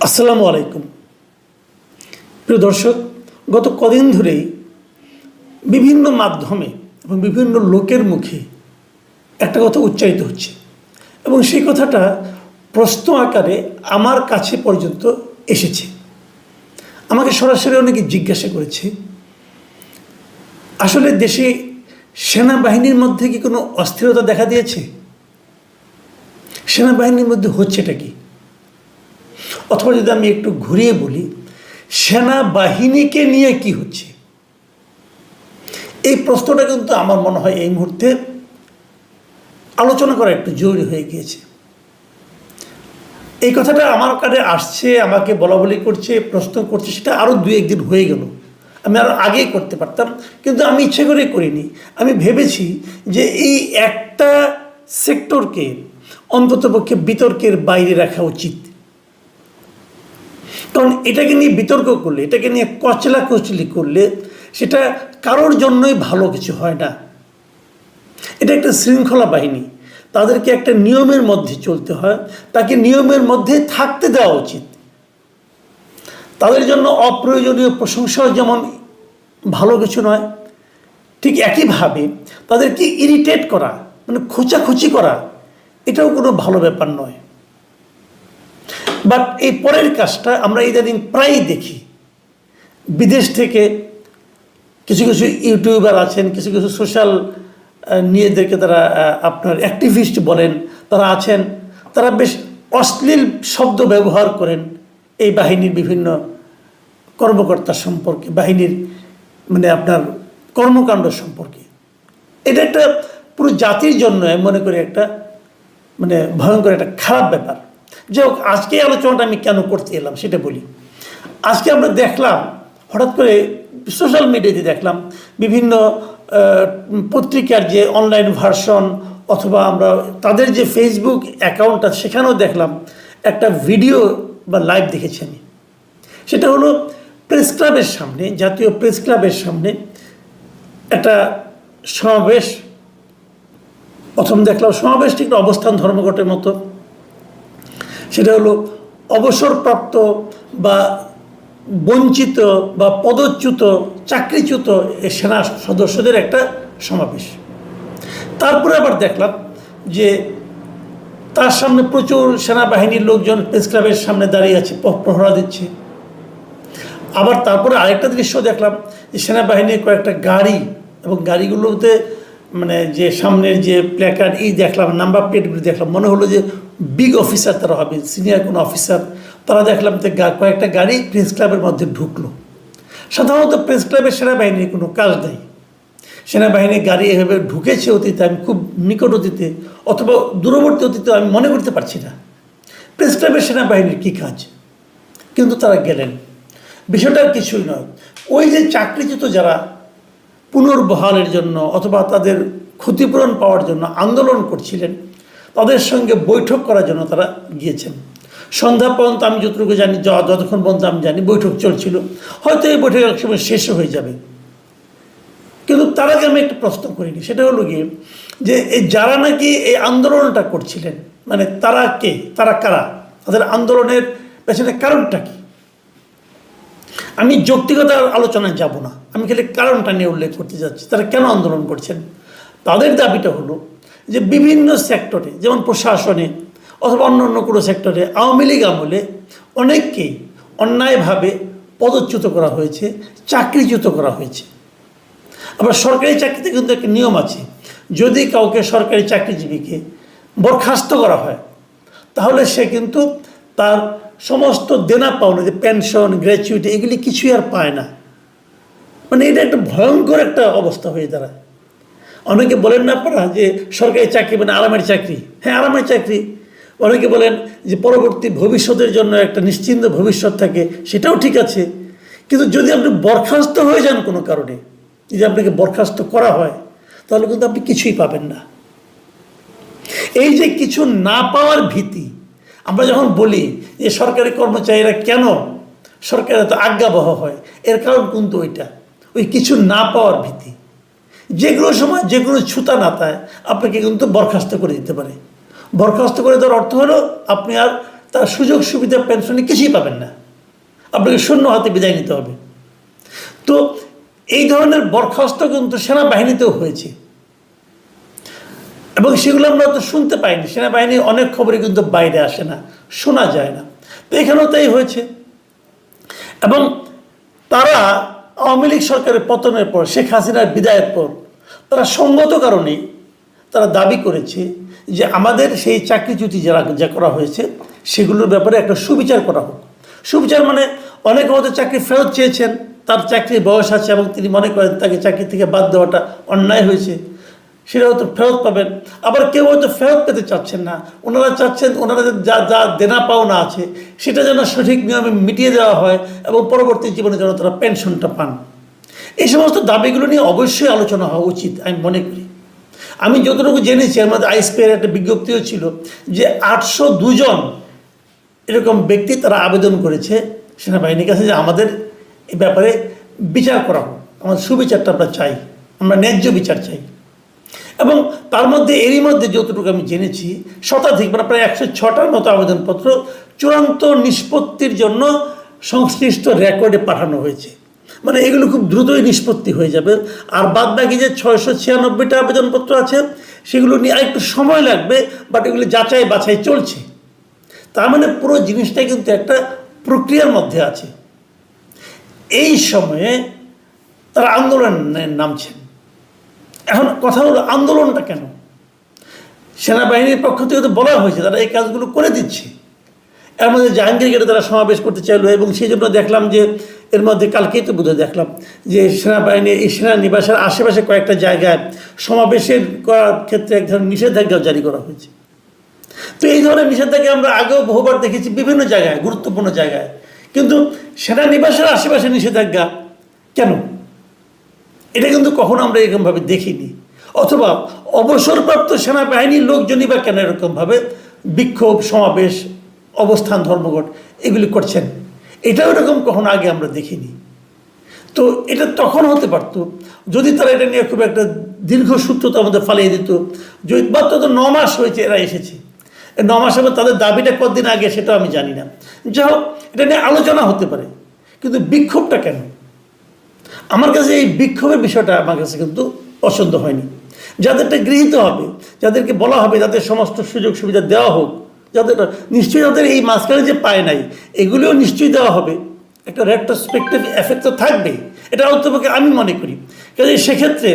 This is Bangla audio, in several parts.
আসসালামু আলাইকুম। প্রিয় দর্শক, গত কদিন ধরেই বিভিন্ন মাধ্যমে এবং বিভিন্ন লোকের মুখে একটা কথা উচ্চারিত হচ্ছে এবং সেই কথাটা প্রশ্ন আকারে আমার কাছে পর্যন্ত এসেছে। আমাকে সরাসরি অনেকে জিজ্ঞাসা করেছে, আসলে দেশে সেনাবাহিনীর মধ্যে কি কোনো অস্থিরতা দেখা দিয়েছে? সেনাবাহিনীর মধ্যে হচ্ছেটা কি? অথবা যদি আমি একটু ঘুরিয়ে বলি, সেনাবাহিনীকে নিয়ে কি হচ্ছে? এই প্রশ্নটা কিন্তু আমার মনে হয় এই মুহূর্তে আলোচনা করা একটু জরুরি হয়ে গিয়েছে। এই কথাটা আমার কাছে আসছে, আমাকে বলা বলি করছে, প্রশ্ন করছে, সেটা আরও দু একদিন হয়ে গেল। আমি আরও আগেই করতে পারতাম, কিন্তু আমি ইচ্ছে করে করিনি। আমি ভেবেছি যে এই একটা সেক্টরকে অন্ততপক্ষে বিতর্কের বাইরে রাখা উচিত। কারণ এটাকে নিয়ে বিতর্ক করলে, এটাকে নিয়ে কচলাকচলি করলে সেটা কারোর জন্যই ভালো কিছু হয় না। এটা একটা শৃঙ্খলা বাহিনী, তাদেরকে একটা নিয়মের মধ্যে চলতে হয়, তাকে নিয়মের মধ্যে থাকতে দেওয়া উচিত। তাদের জন্য অপ্রয়োজনীয় প্রশংসাও যেমন ভালো কিছু নয়, ঠিক একইভাবে তাদেরকে ইরিটেট করা, মানে খোঁচাখুচি করা, এটাও কোনো ভালো ব্যাপার নয়। বাট এই পরের কাজটা আমরা ইদানিং প্রায়ই দেখি। বিদেশ থেকে কিছু কিছু ইউটিউবার আছেন, কিছু কিছু সোশ্যাল নিজেদেরকে তারা আপনার অ্যাক্টিভিস্ট বলেন, তারা আছেন, তারা বেশ অশ্লীল শব্দ ব্যবহার করেন এই বাহিনীর বিভিন্ন কর্মকর্তা সম্পর্কে, বাহিনীর মানে আপনার কর্মকাণ্ড সম্পর্কে। এটা একটা পুরো জাতির জন্য আমি মনে করি একটা মানে ভয়ঙ্কর একটা খারাপ ব্যাপার। যাই হোক, আজকে আলোচনাটা আমি কেন করতে এলাম সেটা বলি। আজকে আমরা দেখলাম, হঠাৎ করে সোশ্যাল মিডিয়াতে দেখলাম বিভিন্ন পত্রিকার যে অনলাইন ভার্সন অথবা আমরা তাদের যে ফেসবুক অ্যাকাউন্ট আছে সেখানেও দেখলাম একটা ভিডিও বা লাইভ দেখেছি আমি। সেটা হলো প্রেস ক্লাবের সামনে, জাতীয় প্রেস ক্লাবের সামনে একটা সমাবেশ। প্রথম দেখলাম সমাবেশটি একটা অবস্থান ধর্মঘটের মতো। সেটা হলো অবসরপ্রাপ্ত বা বঞ্চিত বা পদচ্যুত, চাকরিচ্যুত এই সেনা সদস্যদের একটা সমাবেশ। তারপরে আবার দেখলাম যে তার সামনে প্রচুর সেনাবাহিনীর লোকজন প্রেস ক্লাবের সামনে দাঁড়িয়ে আছে, প্রহরা দিচ্ছে। আবার তারপরে আরেকটা দৃশ্য দেখলাম যে সেনাবাহিনীর কয়েকটা গাড়ি, এবং গাড়িগুলোতে মানে যে সামনের যে প্ল্যাকার্ড দেখলাম, নাম্বার প্লেটগুলি দেখলাম, মনে হলো যে বিগ অফিসার তারা হবে, সিনিয়র কোনো অফিসার। তারা দেখলাম যে কয়েকটা গাড়ি প্রেস ক্লাবের মধ্যে ঢুকলো। সাধারণত প্রেস ক্লাবের সেনাবাহিনীর কোনো কাজ নেই। সেনাবাহিনীর গাড়ি এভাবে ঢুকেছে অতীতে, আমি খুব নিকট অতীতে অথবা দূরবর্তী অতীতে আমি মনে করতে পারছি না প্রেস ক্লাবের সেনাবাহিনীর কী কাজ। কিন্তু তারা গেলেন। বিষয়টা কিছুই নয়, ওই যে চাকরিচ্যুত যারা পুনর্বহালের জন্য অথবা তাদের ক্ষতিপূরণ পাওয়ার জন্য আন্দোলন করছিলেন, তাদের সঙ্গে বৈঠক করার জন্য তারা গিয়েছেন। সন্ধ্যা পর্যন্ত আমি যতটুকু জানি, যতক্ষণ পর্যন্ত আমি জানি বৈঠক চলছিল, হয়তো এই বৈঠক এক সময় শেষও হয়ে যাবে। কিন্তু তার আগে আমি একটা প্রশ্ন করিনি, সেটা হলো গিয়ে যে এই যারা নাকি এই আন্দোলনটা করছিলেন, মানে তারা কে, তারা কারা, তাদের আন্দোলনের পেছনে কারণটা কি? আমি যৌক্তিকতার আলোচনায় যাব না, আমি খালি কারণটা নিয়ে উল্লেখ করতে যাচ্ছি। তারা কেন আন্দোলন করছেন? তাদের দাবিটা হলো যে বিভিন্ন সেক্টরে, যেমন প্রশাসনে অথবা অন্য অন্য কোনো সেক্টরে আওয়ামী লীগ আমলে অনেককেই অন্যায়ভাবে পদচ্যুত করা হয়েছে, চাকরিচ্যুত করা হয়েছে। আবার সরকারি চাকরিতে কিন্তু একটা নিয়ম আছে, যদি কাউকে সরকারি চাকরিজীবীকে বরখাস্ত করা হয় তাহলে সে কিন্তু তার সমস্ত দেনা পাওনা, যে পেনশন, গ্র্যাচুইটি, এগুলি কিছুই আর পায় না। মানে এটা একটা ভয়ঙ্কর একটা অবস্থা হয়ে দাঁড়ায়। অনেকে বলেন না আপনারা যে সরকারি চাকরি মানে আরামের চাকরি। হ্যাঁ, আরামের চাকরি। অনেকে বলেন যে পরবর্তী ভবিষ্যতের জন্য একটা নিশ্চিন্ত ভবিষ্যৎ থাকে, সেটাও ঠিক আছে। কিন্তু যদি আপনি বরখাস্ত হয়ে যান কোনো কারণে, যদি আপনাকে বরখাস্ত করা হয়, তাহলে কিন্তু আপনি কিছুই পাবেন না। এই যে কিছু না পাওয়ার ভীতি, আমরা যখন বলি যে সরকারি কর্মচারীরা কেন সরকার এত আজ্ঞাবহ হয়, এর কারণ কিন্তু ওই কিছু না পাওয়ার ভীতি। যেগুলো সময় যেগুলো ছুতা নাতায় আপনাকে কিন্তু বরখাস্ত করে দিতে পারে। বরখাস্ত করে দেওয়ার অর্থ হলো আপনি আর তার সুযোগ সুবিধা পেনশনে কিছুই পাবেন না, আপনাকে শূন্য হাতে বিদায় নিতে হবে। তো এই ধরনের বরখাস্ত কিন্তু সেনাবাহিনীতেও হয়েছে এবং সেগুলো আমরা তো শুনতে পাইনি। সেনাবাহিনীর অনেক খবরই কিন্তু বাইরে আসে না, শোনা যায় না। তো এখানেও তাই হয়েছে। এবং তারা আওয়ামী লীগ সরকারের পতনের পর, শেখ হাসিনার বিদায়ের পর, তারা সঙ্গত কারণেই তারা দাবি করেছে যে আমাদের সেই চাকরিচ্যুতি যা করা হয়েছে সেগুলোর ব্যাপারে একটা সুবিচার করা হোক। সুবিচার মানে অনেকে হয়তো চাকরি ফেরত চেয়েছেন, তার চাকরির বয়স আছে এবং তিনি মনে করেন তাকে চাকরি থেকে বাদ দেওয়াটা অন্যায় হয়েছে, সেটা হয়তো ফেরত পাবেন। আবার কেউ হয়তো ফেরত পেতে চাচ্ছেন না, ওনারা চাচ্ছেন ওনারা যা যা দেনা পাওনা আছে সেটা যেন সঠিক নিয়মে মিটিয়ে দেওয়া হয় এবং পরবর্তী জীবনে যেন তারা পেনশনটা পান। এই সমস্ত দাবিগুলো নিয়ে অবশ্যই আলোচনা হওয়া উচিত আমি মনে করি। আমি যতটুকু জেনেছি আমাদের আইএসপিআর একটা বিজ্ঞপ্তিও ছিল যে 802 জন এরকম ব্যক্তি তারা আবেদন করেছে সেনাবাহিনীর কাছে যে আমাদের এই ব্যাপারে বিচার করা হোক, আমাদের সুবিচারটা আমরা চাই, আমরা ন্যায্য বিচার চাই। এবং তার মধ্যে এরই মধ্যে যতটুকু আমি জেনেছি শতাধিক মানে প্রায় 106টার মতো আবেদনপত্র চূড়ান্ত নিষ্পত্তির জন্য সংশ্লিষ্ট রেকর্ডে পাঠানো হয়েছে। মানে এগুলো খুব দ্রুতই নিষ্পত্তি হয়ে যাবে। আর বাদ বাকি যে 696টা আবেদনপত্র আছে সেগুলো নিয়ে আরেকটু সময় লাগবে, বাট এগুলো যাচাই বাছাই চলছে। তার মানে পুরো জিনিসটাই কিন্তু একটা প্রক্রিয়ার মধ্যে আছে। এই সময়ে তারা আন্দোলনে নামছেন। এখন কথা হলো আন্দোলনটা কেন? সেনাবাহিনীর পক্ষ থেকে তো বলা হয়েছে তারা এই কাজগুলো করে দিচ্ছে। এর মধ্যে জাহাঙ্গীর গেটে তারা সমাবেশ করতে চাইলো এবং সেই জন্য দেখলাম যে এর মধ্যে কালকেই তো বোধহয় দেখলাম যে সেনাবাহিনী এই সেনানিবাসের আশেপাশে কয়েকটা জায়গায় সমাবেশের করার ক্ষেত্রে এক ধরনের নিষেধাজ্ঞা জারি করা হয়েছে। তো এই ধরনের নিষেধাজ্ঞা আমরা আগেও বহুবার দেখেছি বিভিন্ন জায়গায়, গুরুত্বপূর্ণ জায়গায়, কিন্তু সেনানিবাসের আশেপাশে নিষেধাজ্ঞা কেন? এটা কিন্তু কখনো আমরা এরকমভাবে দেখিনি। অথবা অবসরপ্রাপ্ত সেনাবাহিনীর লোকজনই বা কেন এরকমভাবে বিক্ষোভ, সমাবেশ, অবস্থান, ধর্মঘট এগুলি করছেন? এটাও এরকম কখনো আগে আমরা দেখিনি। তো এটা তখন হতে পারতো যদি তারা এটা নিয়ে খুব একটা দীর্ঘসূত্রতা আমাদের ফালিয়ে দিত। যদি মাত্র তো 9 মাস হয়েছে এরা এসেছে, 9 মাস হবে, তাদের দাবিটা কতদিন আগে সেটাও আমি জানি না। যাই হোক, এটা নিয়ে আলোচনা হতে পারে, কিন্তু বিক্ষোভটা কেন? আমার কাছে এই বিক্ষোভের বিষয়টা আমার কাছে কিন্তু পছন্দ হয়নি। যাদেরটা গৃহীত হবে, যাদেরকে বলা হবে যাদের সমস্ত সুযোগ সুবিধা দেওয়া হোক, যাদের নিশ্চয়ই যাদের এই মাঝখানে যে পায় নাই এগুলিও নিশ্চয়ই দেওয়া হবে, একটা রেট্রোস্পেক্টিভ এফেক্ট তো থাকবেই, এটা অন্তপক্ষে আমি মনে করি। কাজে সেক্ষেত্রে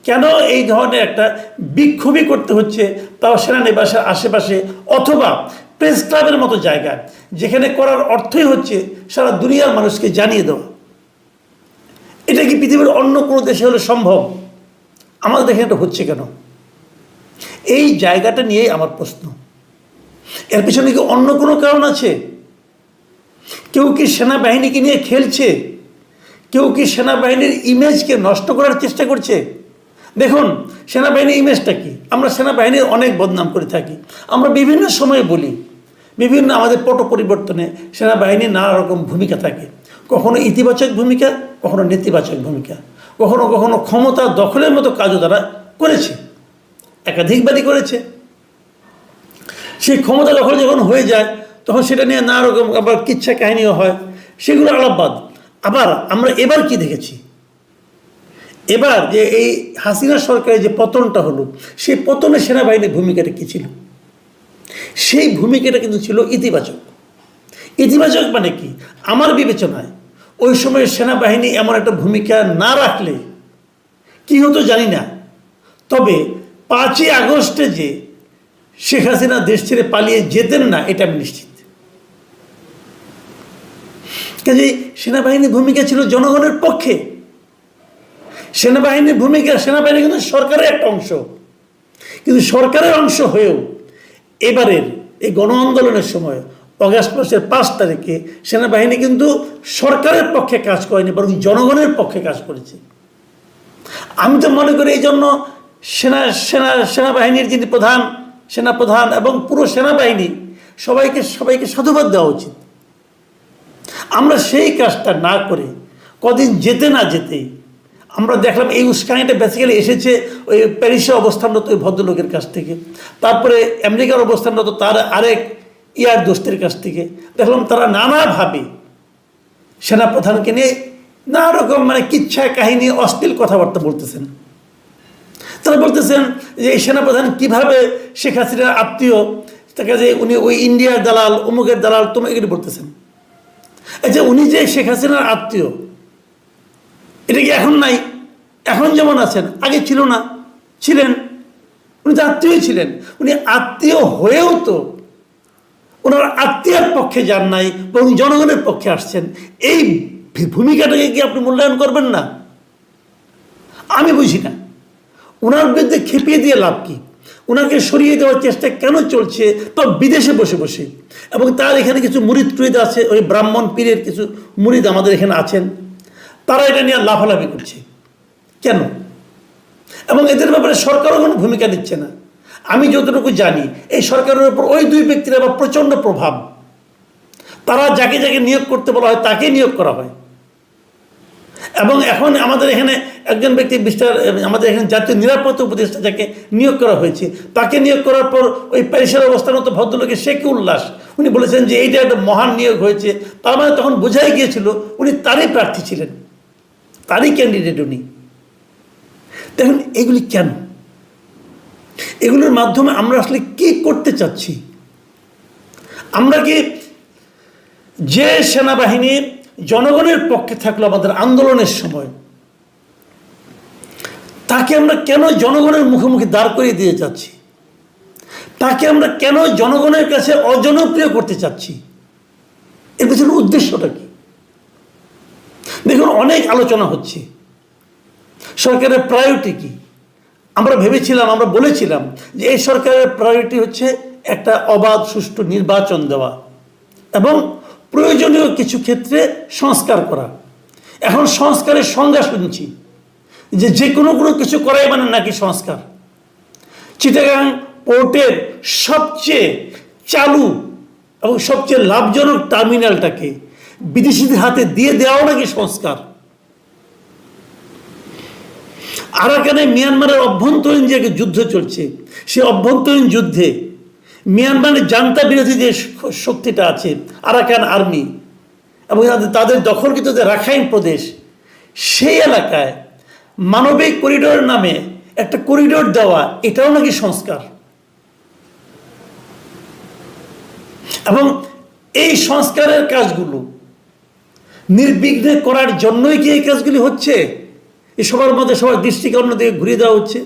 কেন এই ধরনের একটা বিক্ষোভই করতে হচ্ছে, তাও সেনানিবাসের আশেপাশে অথবা প্রেস ক্লাবের মতো জায়গায়, যেখানে করার অর্থই হচ্ছে সারা দুনিয়ার মানুষকে জানিয়ে দেওয়া। এটা কি পৃথিবীর অন্য কোনো দেশে হলে সম্ভব? আমাদের দেখে এটা হচ্ছে কেন? এই জায়গাটা নিয়েই আমার প্রশ্ন। এর পিছনে কি অন্য কোনো কারণ আছে? কেউ কি সেনাবাহিনীকে নিয়ে খেলছে? কেউ কি সেনাবাহিনীর ইমেজকে নষ্ট করার চেষ্টা করছে? দেখুন, সেনাবাহিনীর ইমেজটা কি? আমরা সেনাবাহিনীর অনেক বদনাম করে থাকি। আমরা বিভিন্ন সময়ে বলি, বিভিন্ন আমাদের পট পরিবর্তনে সেনাবাহিনীর নানা রকম ভূমিকা থাকে। কখনো ইতিবাচক ভূমিকা, কখনো নেতিবাচক ভূমিকা, কখনো কখনো ক্ষমতা দখলের মতো কাজও তারা করেছে, একাধিকবারই করেছে। সেই ক্ষমতা দখল যখন হয়ে যায় তখন সেটা নিয়ে নানা রকম আবার কিচ্ছা কাহিনীও হয়, সেগুলো আলাপবাদ। আবার আমরা এবার কি দেখেছি? এবার যে এই হাসিনা সরকারের যে পতনটা হলো, সেই পতনে সেনাবাহিনীর ভূমিকাটা কী ছিল? সেই ভূমিকাটা কিন্তু ছিল ইতিবাচক। ইতিবাচক মানে কি? আমার বিবেচনায় ওই সময় সেনাবাহিনী এমন একটা ভূমিকা না রাখলে কি হতো জানি না, তবে 5ই আগস্টে যে শেখ হাসিনা দেশ ছেড়ে পালিয়ে যেতেন না এটা আমি নিশ্চিত। কাজে সেনাবাহিনীর ভূমিকা ছিল জনগণের পক্ষে। সেনাবাহিনীর ভূমিকা, সেনাবাহিনী কিন্তু সরকারের একটা অংশ, কিন্তু সরকারের অংশ হয়েও এবারের এই গণ আন্দোলনের সময় অগাস্ট মাসের 5 তারিখে সেনাবাহিনী কিন্তু সরকারের পক্ষে কাজ করেনি, বরং জনগণের পক্ষে কাজ করেছে। আমি তো মনে করি এই জন্য সেনাবাহিনীর যিনি প্রধান, সেনাপ্রধান এবং পুরো সেনাবাহিনী সবাইকে সাধুবাদ দেওয়া উচিত। আমরা সেই কাজটা না করে কদিন যেতে না যেতেই আমরা দেখলাম এই উস্কানিটা বেসিক্যালি এসেছে ওই প্যারিসে অবস্থানরত ওই ভদ্রলোকের কাছ থেকে, তারপরে আমেরিকার অবস্থানরত তার আরেক ইয়ার দোস্তের কাছ থেকে দেখলাম তারা নানাভাবে সেনাপ্রধানকে নিয়ে নানা রকম মানে কিচ্ছা কাহিনী অশ্লীল কথাবার্তা বলতেছেন। তারা বলতেছেন যে এই সেনাপ্রধান কীভাবে শেখ হাসিনার আত্মীয়, তাকে যে উনি ওই ইন্ডিয়ার দালাল, অমুকের দালাল, তুমি এগুলি বলতেছেন। আচ্ছা, উনি যে শেখ হাসিনার আত্মীয়, এটা কি এখন নাই? এখন যেমন আছেন আগে ছিল না? ছিলেন। উনি তো আত্মীয় ছিলেন। উনি আত্মীয় হয়েও তো ওনার আত্মীয়ের পক্ষে যান নাই, বরং জনগণের পক্ষে আসছেন। এই ভূমিকাটাকে কি আপনি মূল্যায়ন করবেন না? আমি বুঝি না ওনার বিরুদ্ধে খেপিয়ে দিয়ে লাভ কি? ওনাকে সরিয়ে দেওয়ার চেষ্টা কেন চলছে, তো বিদেশে বসে বসে? এবং তার এখানে কিছু মুরিদ টুরিদ আছে, ওই ব্রাহ্মণ পীরের কিছু মুরিদ আমাদের এখানে আছেন, তারা এটা নিয়ে লাফালাফি করছে কেন? এবং এদের ব্যাপারে সরকারও কোনো ভূমিকা নিচ্ছে না। আমি যতটুকু জানি এই সরকারের উপর ওই দুই ব্যক্তির আবার প্রচণ্ড প্রভাব। তারা যাকে যাকে নিয়োগ করতে বলা হয় তাকে নিয়োগ করা হয়। এবং এখন আমাদের এখানে একজন ব্যক্তি আমাদের এখানে জাতীয় নিরাপত্তা উপদেষ্টা যাকে নিয়োগ করা হয়েছে, তাকে নিয়োগ করার পর ওই প্যারিসের অবস্থানত ভদ্রলোকের সে কি উল্লাস! উনি বলেছেন যে এইটা একটা মহান নিয়োগ হয়েছে। তার মানে তখন বোঝাই গিয়েছিল উনি তারই প্রার্থী ছিলেন, তারই ক্যান্ডিডেট উনি। দেখুন এগুলি কেন? এগুলোর মাধ্যমে আমরা আসলে কি করতে চাচ্ছি? আমরা কি যে সেনাবাহিনী জনগণের পক্ষে থাকলো আমাদের আন্দোলনের সময়, তাকে আমরা কেন জনগণের মুখোমুখি দাঁড় করিয়ে দিয়ে যাচ্ছি? তাকে আমরা কেন জনগণের কাছে অজনপ্রিয় করতে চাচ্ছি? এর পেছনে উদ্দেশ্যটা কি? দেখুন অনেক আলোচনা হচ্ছে সরকারের প্রায়োরিটি কি। আমরা ভেবেছিলাম, আমরা বলেছিলাম যে এই সরকারের প্রায়োরিটি হচ্ছে একটা অবাধ সুষ্ঠু নির্বাচন দেওয়া এবং প্রয়োজনীয় কিছু ক্ষেত্রে সংস্কার করা। এখন সংস্কারের সংজ্ঞা শুনছি যে যে কোনো কিছু করাই মানে নাকি সংস্কার। চিটাগাং পোর্টের সবচেয়ে চালু এবং সবচেয়ে লাভজনক টার্মিনালটাকে বিদেশিদের হাতে দিয়ে দেওয়াও নাকি সংস্কার। আরাকানে মিয়ানমারের অভ্যন্তরীণ যে যুদ্ধ চলছে, সেই অভ্যন্তরীণ যুদ্ধে মিয়ানমারের জান্তা বিরোধী যে শক্তিটা আছে আরাকান আর্মি এবং তাদের দখলকৃত যে রাখাইন প্রদেশ, সেই এলাকায় মানবিক করিডোরের নামে একটা করিডোর দেওয়া, এটাও নাকি সংস্কার। এবং এই সংস্কারের কাজগুলো নির্বিঘ্নে করার জন্যই কি এই কাজগুলি হচ্ছে? এই সবার মধ্যে সবার দৃষ্টিকে অন্যদিকে ঘুরিয়ে দেওয়া হচ্ছে।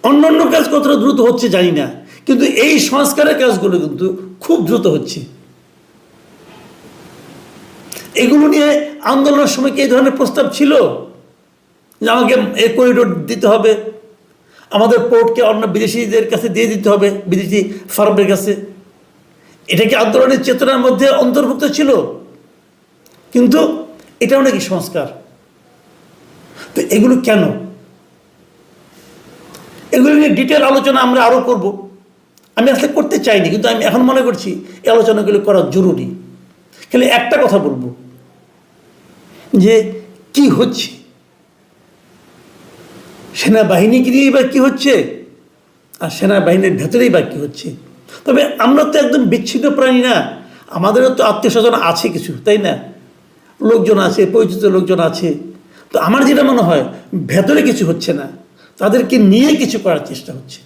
অন্যান্য কাজ কতটা দ্রুত হচ্ছে জানি না, কিন্তু এই সংস্কারের কাজগুলো কিন্তু খুব দ্রুত হচ্ছে। এগুলো নিয়ে আন্দোলনের সময় কি এই ধরনের প্রস্তাব ছিল যে আমাকে এই করিডোর দিতে হবে, আমাদের পোর্টকে অন্য বিদেশিদের কাছে দিয়ে দিতে হবে, বিদেশি ফার্মের কাছে? এটা কি আন্দোলনের চেতনার মধ্যে অন্তর্ভুক্ত ছিল? কিন্তু এটাও নাকি সংস্কার। তো এগুলো কেন? এগুলো নিয়ে ডিটেল আলোচনা আমরা আরও করব। আমি আসলে করতে চাইনি, কিন্তু আমি এখন মনে করছি এই আলোচনাগুলো করা জরুরি। খালি একটা কথা বলবো যে কি হচ্ছে সেনাবাহিনীকে নিয়েই বা কী হচ্ছে, আর সেনাবাহিনীর ভেতরেই বা কী হচ্ছে। তবে আমরা তো একদম বিচ্ছিন্ন প্রাণী না, আমাদেরও তো আত্মীয় স্বজন আছে কিছু, তাই না? লোকজন আছে, পরিচিত লোকজন আছে। তো আমার যেটা মনে হয় ভেতরে কিছু হচ্ছে না, তাদেরকে নিয়ে কিছু করার চেষ্টা হচ্ছে।